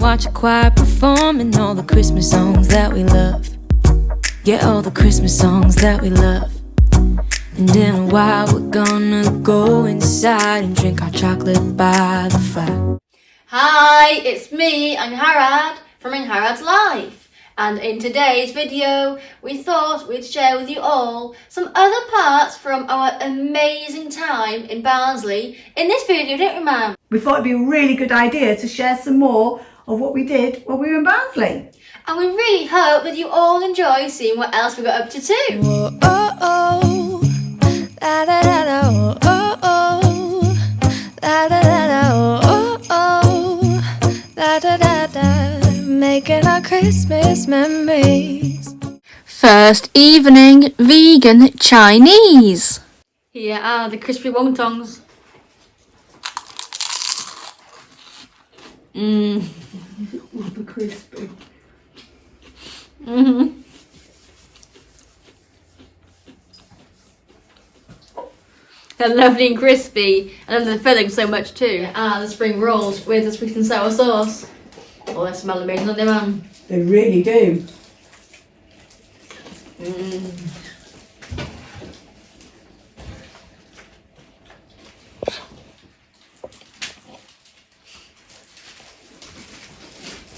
Watch a choir performing all the Christmas songs that we love. Yeah, all the Christmas songs that we love. And in a while we're gonna go inside and drink our chocolate by the fire. Hi, it's me, Angharad from Angharads Life. And in today's video, we thought we'd share with you all some other parts from our amazing time in Barnsley in this video, didn't we, Mum? We thought it'd be a really good idea to share some more of what we did while we were in Barnsley. And we really hope that you all enjoy seeing what else we got up to too. Oh, oh, oh, la da da da, oh, oh, oh, la da da da, oh, oh, oh, la da da da, making our Christmas memories. First evening, vegan Chinese. Here are the crispy wontons. Super crispy. They're lovely and crispy, and then the filling so much too. The spring rolls with the sweet and sour sauce. Oh, they smell amazing, don't they, Mum? They really do.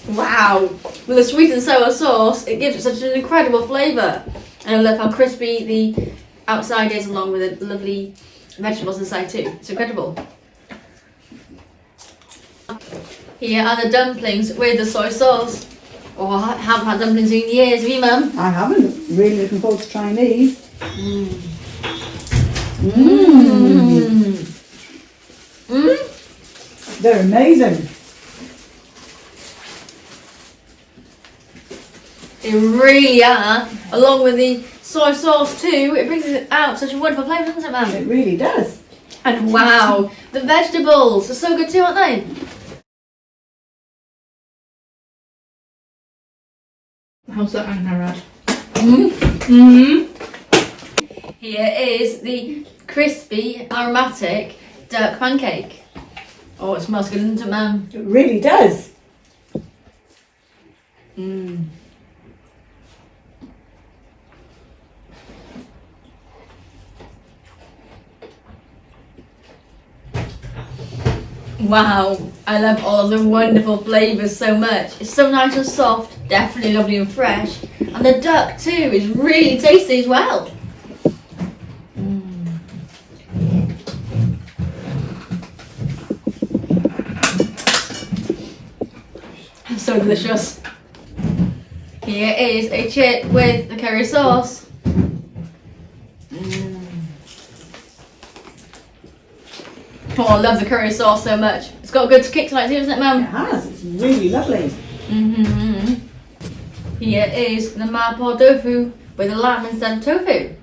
Wow! With the sweet and sour sauce, it gives it such an incredible flavour. And I love how crispy the outside is along with the lovely vegetables inside too. It's incredible. Here are the dumplings with the soy sauce. Oh, I haven't had dumplings in years, have you, Mum? I haven't. Really looking forward to trying these. They're amazing. They really are. Along with the soy sauce too, it brings it out such a wonderful flavour, doesn't it, Mum? It really does. And wow, the vegetables are so good too, aren't they? How's that, Angharad? Here is the crispy, aromatic duck pancake. Oh, it smells good, doesn't it, Mum? It really does. Wow, I love all of the wonderful flavours so much. It's so nice and soft, definitely lovely and fresh. And the duck too is really tasty as well. So delicious. Here is a chip with the curry sauce. Oh, I love the curry sauce so much. It's got a good kick tonight too, doesn't it, Mum? It has. It's really lovely. Here is the mapo tofu with the lamb instead of tofu.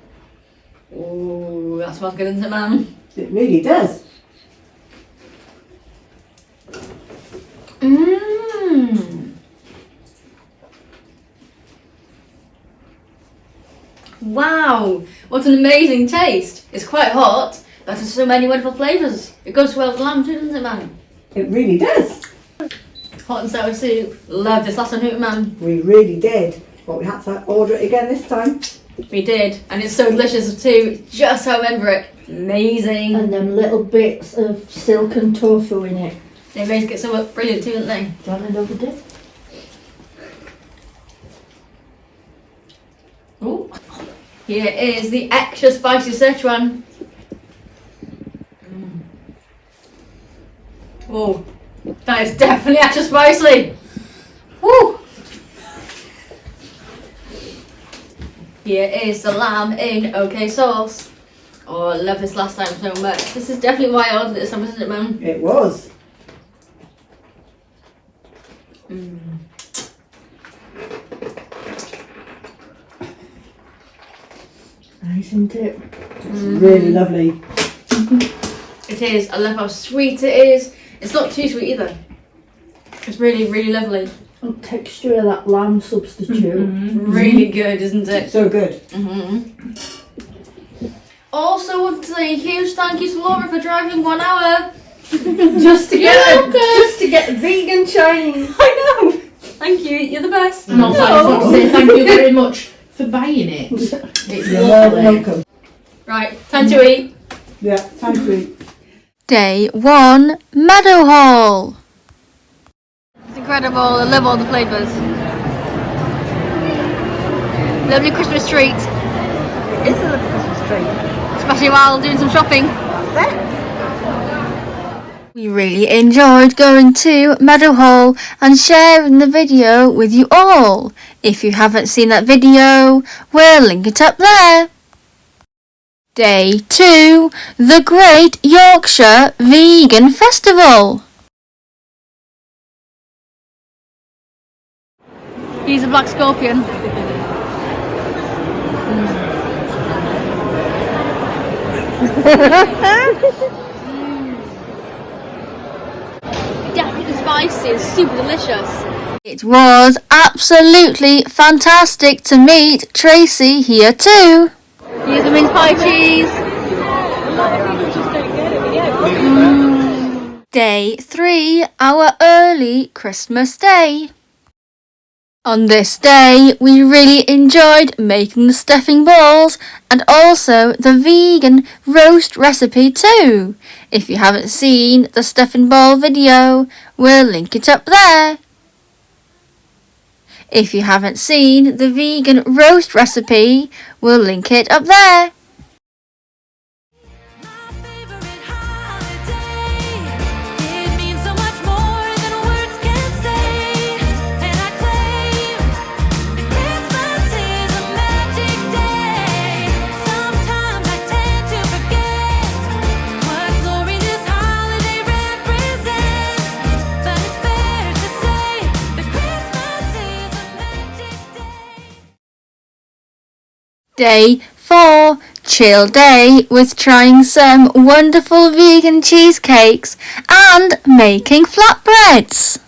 Oh, that smells good, doesn't it, Mum? It really does. Wow, what an amazing taste. It's quite hot, but there's so many wonderful flavours. It goes well with lamb too, doesn't it, Mum? It really does. Hot and sour soup. Love this last one, didn't we, Mum? We really did. But we had to order it again this time. We did, and it's so delicious too. Just how I remember it. Amazing. And them little bits of silken tofu in it. They make it so brilliant too, don't they? Do you want another dip? Ooh. Here is the extra spicy Szechuan. Oh, that is definitely extra spicy. Woo! Here is the lamb in OK sauce. Oh, I love this last time so much. This is definitely why I ordered it this time, isn't it, Mum? It was. Nice, isn't it? It's really lovely. It is. I love how sweet it is. It's not too sweet either. It's really, really lovely. The texture of that lamb substitute. Really good, isn't it? So good. Also want to say a huge thank you to Laura for driving 1 hour. Just to get vegan Chinese. I know. Thank you. You're the best. And also, I just want to say thank you very much for buying it. It's You're lovely. welcome. Right, time to eat. Yeah, time to eat. Day 1, Meadowhall. It's incredible. I love all the flavours. Lovely Christmas treat, It's a little Christmas tree. especially while doing some shopping. That's it. We really enjoyed going to Meadowhall and sharing the video with you all. If you haven't seen that video, we'll link it up there. Day 2, the Great Yorkshire Vegan Festival. He's a black scorpion. Definitely spicy and super delicious. It was absolutely fantastic to meet Tracy here too. Here's the mince pie cheese. Day 3, our early Christmas day. On this day, we really enjoyed making the stuffing balls and also the vegan roast recipe too. If you haven't seen the stuffing ball video, we'll link it up there. If you haven't seen the vegan roast recipe, we'll link it up there. My favorite holiday. It means so much more than words can say. And I claim that Christmas is a magic day. Sometimes I tend to forget what glory this holiday represents. But it's fair to say that Christmas is a magic day. Day 4, chill day with trying some wonderful vegan cheesecakes and making flatbreads.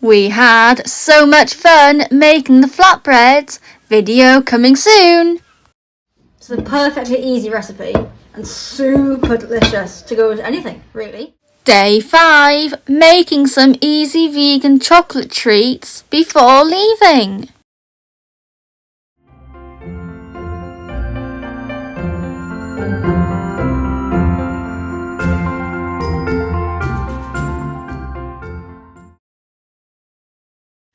We had so much fun making the flatbreads. Video coming soon. It's a perfectly easy recipe and super delicious to go with anything, really. Day 5, making some easy vegan chocolate treats before leaving.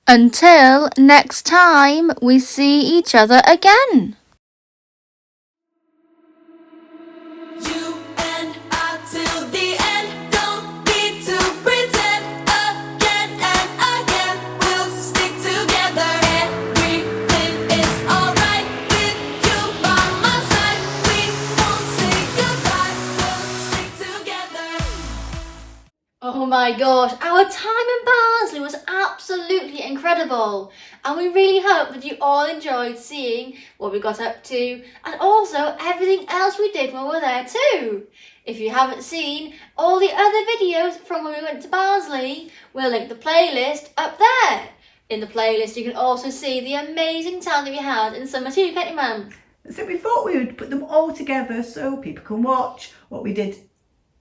Until next time we see each other again. You and I till the end. Don't need to pretend again and again. We'll stick together. Everything is alright with you by my side. We won't say goodbye. We'll stick together. Oh my gosh, our time in Barnsley was absolutely incredible, and we really hope that you all enjoyed seeing what we got up to and also everything else we did when we were there too. If you haven't seen all the other videos from when we went to Barnsley, we'll link the playlist up there. In the playlist you can also see the amazing time that we had in summer too, can't you, Mum? So we thought we would put them all together so people can watch what we did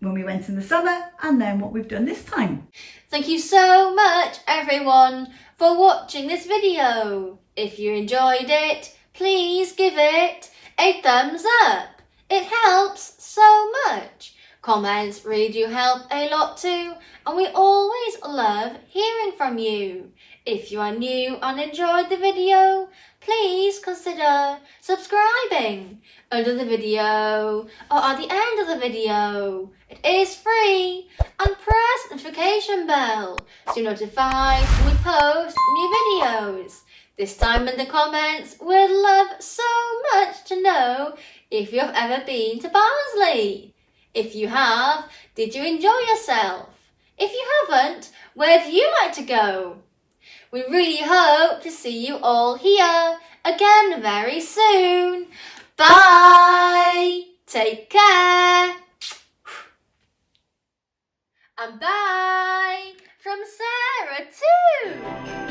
when we went in the summer and then what we've done this time. Thank you so much everyone for watching this video. If you enjoyed it, please give it a thumbs up. It helps so much. Comments really do help a lot too, and we always love hearing from you. If you are new and enjoyed the video, please consider subscribing under the video or at the end of the video. It is free, and press the notification bell to notify when we post new videos. This time in the comments, we'd love so much to know if you have ever been to Barnsley. If you have, did you enjoy yourself? If you haven't, where do you like to go? We really hope to see you all here again very soon. Bye! Take care! And bye from Sarah too.